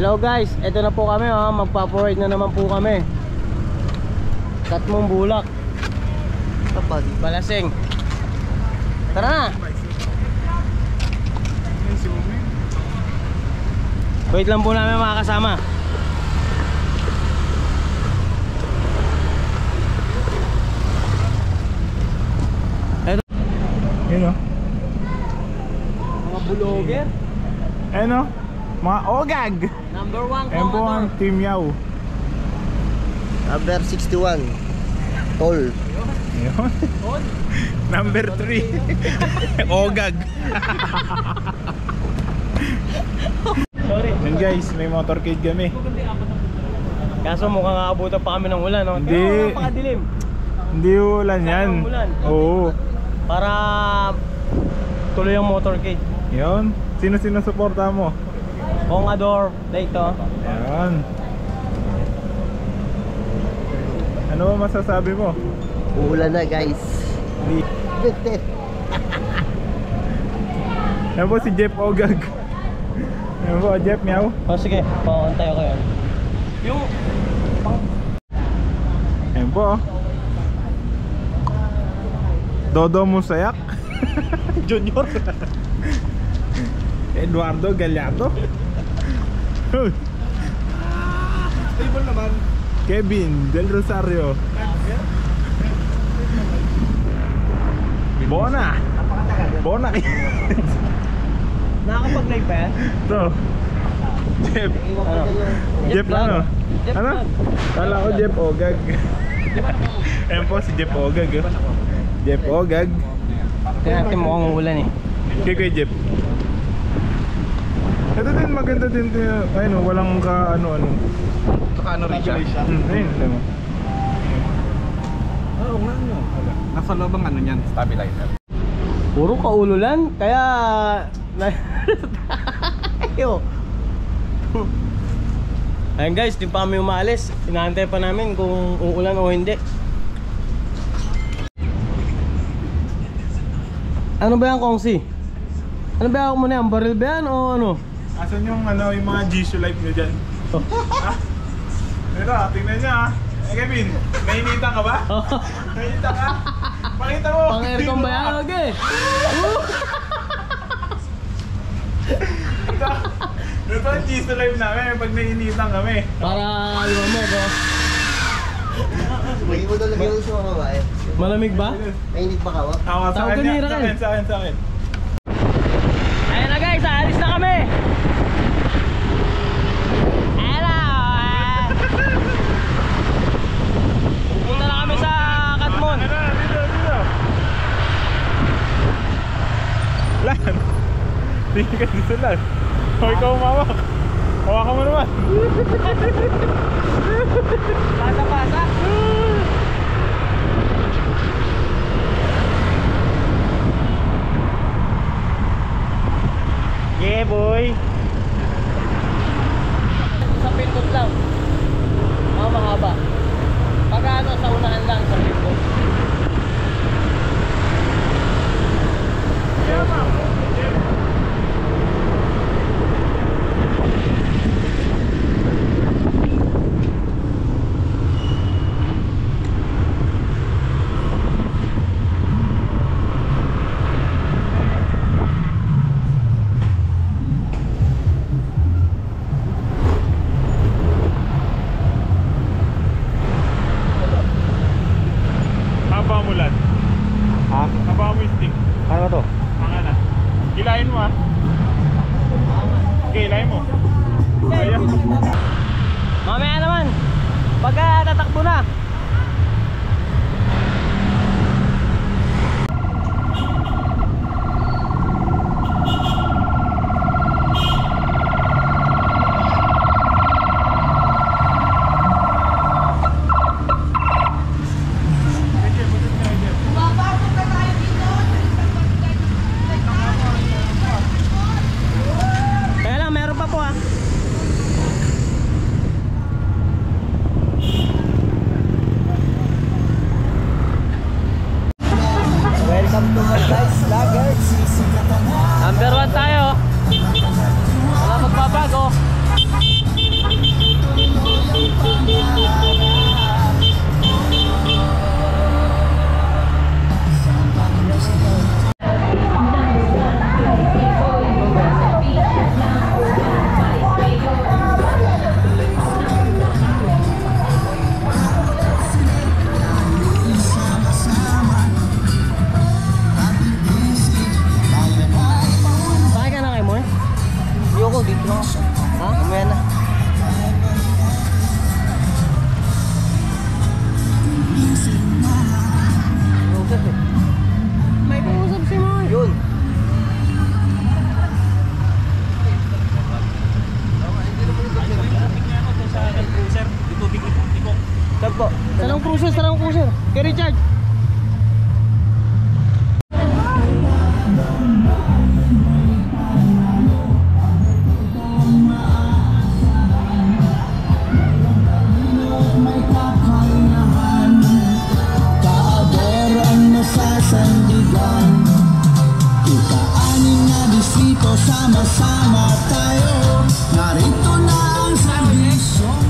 Hello guys, ito na po kami ha. Magpa-forward na naman po kami. Katmong Bulak, Balaseng. Tara na. Wait lang po namin mga kasama. Ito. Yun o. Mga vlogger. Ano? Mga ogag. Number 1 Ayan po ang Team Yaw. Number 61. Tol. Yun. Number 3. Ogag. Sorry. Yan guys, may motorcade kami. Kaso mukhang aabutan pa kami ng ulan, no? Hindi. Kaya napakadilim. Hindi ulan yan. Ulan. Oo. Para tuloy ang motorcade. Yun. Sino suporta mo? Kung Ador, like to. Yan. Ano ba masasabi mo? Uulan na guys. Hindi. Yan po si Jeff Ogag. Yan po Jeff Meow. Oh sige, pakantay ako yan. Yung Yan po. Dodo Musayak. Junior. Eduardo Gallardo. Stable naman. Kevin Del Rosario. Bona. Bona. nakakapag-live pa yan? Ito. Jeff. Ano? Jeff Vlog. ano? Jeff Ano? Vlog. Kala ko Jeff Ogag. Ayan po si Jeff Ogag. Jeff Ogag. Kaya natin mukhang ulan eh. Kay Jeff. Ito din maganda din. Ayun, walang ka ano-ano. Ano rin siya? Ayun, alam mo. Oo nga no. Nasa loob ang ano niyan, stabilizer. Puro kaululan, kaya ayo. Ayun guys, di pa kami umaalis. Inaantay pa namin kung uulan o hindi. Ano ba yan, Kongsi? Ano ba yan muna yan? Baril ba yan o ano? Asan yung ano, yung mga Jisoo life nyo dyan? Ha? Ito, tingnan nyo ha. Kevin, nainitan ka ba? Nainitan ka? Pakita mo! Pang-aircon ba yan? Okay. Ito ang Jisoo life namin pag nainitan kami. Para lumamig oh. Lagi mo daw lagyan mo sa mga babae. Malamig ba? Mainit ba ka ba? Ako, sa Tawag kanya, ni Raquel. sa akin. Ayan na guys, aalis na kami. Hello. Pupunta na kami sa Katmon. Dito. Lan. Tingin ka dito lang. O ikaw umawak. Hawakan mo naman. Pasa-pasa. Yeah boy. Sa pindot lang. Mahaba. Pag ano, sa unahan lang sa pindot. Mulan. Ha? Haba mo yung stick. Ano to? Mga na. Hilahin mo ha. Okay, hilahin mo. Ayan. Mamaya naman. Pagka tatakbo na. Kaya lang, meron pa po ah. Welcome to my guys, vloggers. Number 1 tayo. Wala magbabago. Bakit ka na kayo mo? Ayoko, dito lang ako. Ha? Mamaya na. Usap eh. May pangusap si Moy. Yun. Saan po? Sarang cruiser. Kay Richard. Kaabor ang nasasandigan. Ika-anim na distrito, sama-sama tayo. Narito na ang serbisyong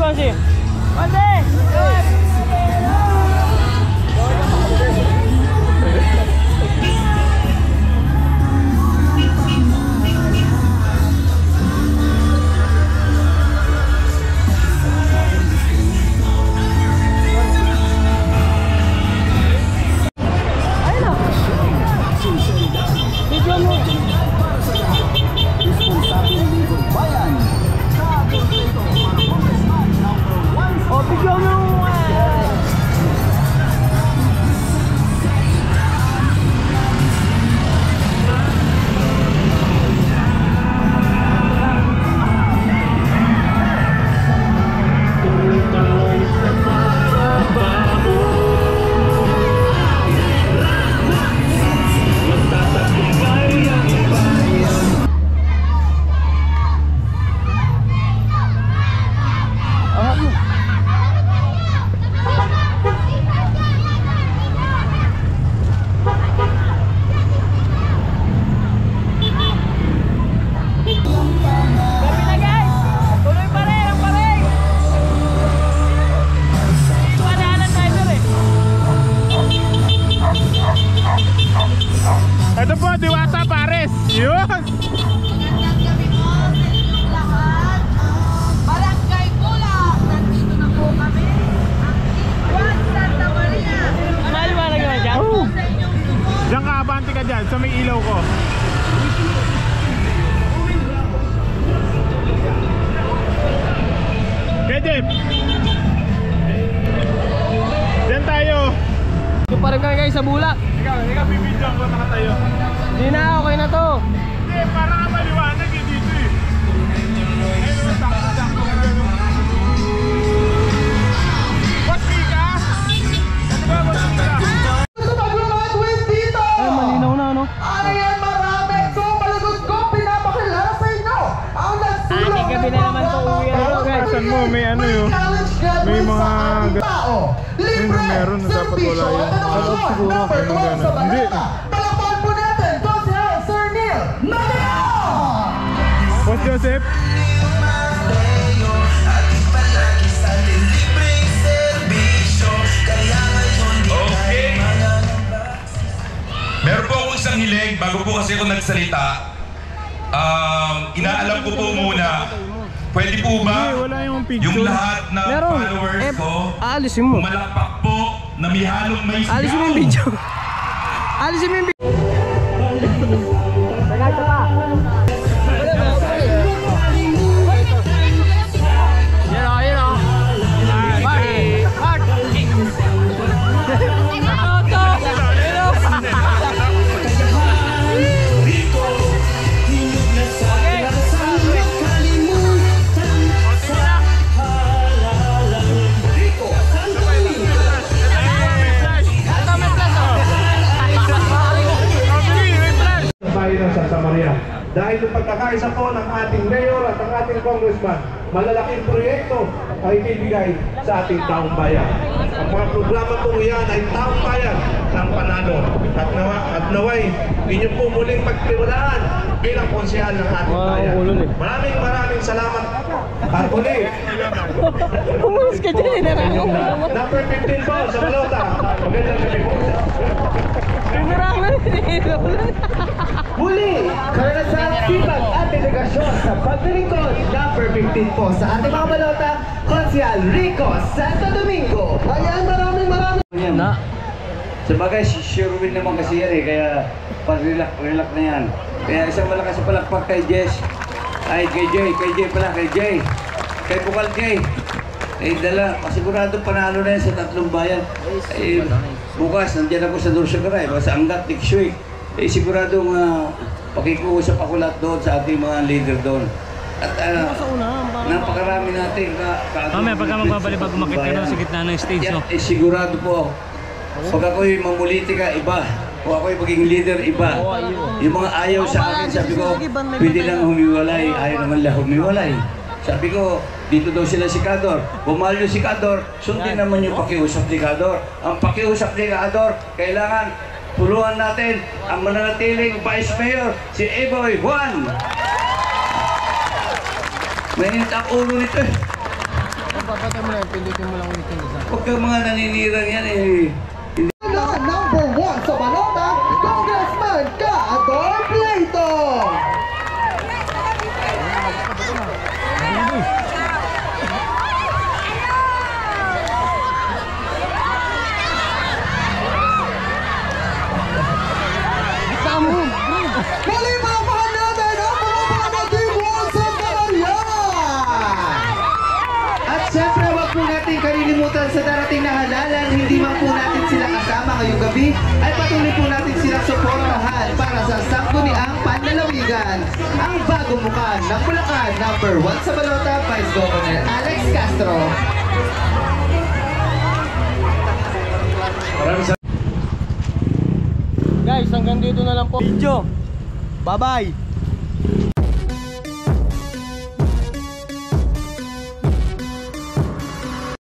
Bonsi. Bonsi! Ito po, Diwata Pares. Yun! Barangay Bula, nandito na po kami. Ang Iwan Santa Maria. Mahal ba na gawin dyan? Sa inyong sumunod. Diyan ka, abante ka dyan, sa may ilaw ko. Okay, Jeff. Diyan tayo. Ito pa rin kami guys sa Bulak. Ikaw, bibidyan ko nakatayo. Hindi na, okay na to. Hindi, parang nga maliwanag eh dito eh. Ayun, sakto ka dyan. What's ka? Ano ba, what's ka? Ay, malinaw na, no? Ayan, marami! So, palagod ko, pinapakilala sa inyo ang nagsulong gabi na naman to, uwi na to, guys. Saan mo, may ano yun? May mga... Libre, meron na dapat wala yun. Sa loob siguro. Number 12 sa Hindi. balita. Palakpakan po natin, Konsehal Sir Neil Magana! Boss Joseph? Okay. Meron po akong isang hiling bago po kasi ako nagsalita. Inaalam ko po muna. Pwede po ba Hindi, wala yung picture. yung lahat na Meron. followers ko Aalisin mo. pumalakpak po na may halong may sigaw? Alisin mo yung video. Alisin mo yung video. Yan o, yan o. Mark! Bayan ng Santa Maria. Dahil sa pagkakaisa po ng ating mayor at ang ating congressman, malalaking proyekto ay ibibigay sa ating taong bayan. Ang mga programa po iyan ay taong bayan ng panalo. At naway, inyo po muling pagtiwalaan bilang konsehal ng ating bayan. Maraming salamat. At uli, Umalis ka dyan, number 15 po sa balota. Magandang gabi po. Muli, karanasan, sipag at delegasyon sa paglilingkod. Number 15 po sa ating mga balota, Konsehal Rico Santo Domingo. Ayan, maraming Na. Sabagay, si Sherwin naman kasi yan eh, kaya relax na yan. Kaya isang malakas sa palakpak kay Jess. Ay, kay Jay pala, kay Jay. Kay Bukal Jay. Eh, dala, pasigurado panalo na yan sa tatlong bayan. Eh, bukas, nandiyan ako sa Dursugaray, sa Angat, next week. Eh, siguradong pakikuusap ako lahat doon sa ating mga leader doon. At napakarami natin Mamaya pagka magbabalibag umakit ka doon sa gitna ng stage, no? Eh, sigurado po. Pag ako'y mamuliti ka, iba. Kung ako'y maging leader, iba. Yung mga ayaw sa akin, sabi ko, pwede lang humiwalay. Ayaw naman lang humiwalay. Sabi ko, dito daw sila si Kador. Bumalo si Kador, sundin naman yung pakiusap ni Kador. Ang pakiusap ni Kador, kailangan tuluan natin ang mananatiling Vice Mayor, si Eboy Juan. Mainit ang ulo nito eh. papatay mo lang, pindutin mo lang ulit yung isa. Huwag kang mga naninirang yan eh. Number 1 sa balota, Congressman Kaador Pleito. Muli mga natin ang mga Team 1 Santa Maria! At syempre, wag po natin kalilimutan sa darating na halalan, hindi man po natin sila kasama ngayong gabi, ay patuloy po natin silang suportahan para sa Sangguniang Panlalawigan. Ang bagong mukha ng Bulacan, number 1 sa balota, Vice Governor Alex Castro. Guys, hanggang dito na lang po video. Bye-bye!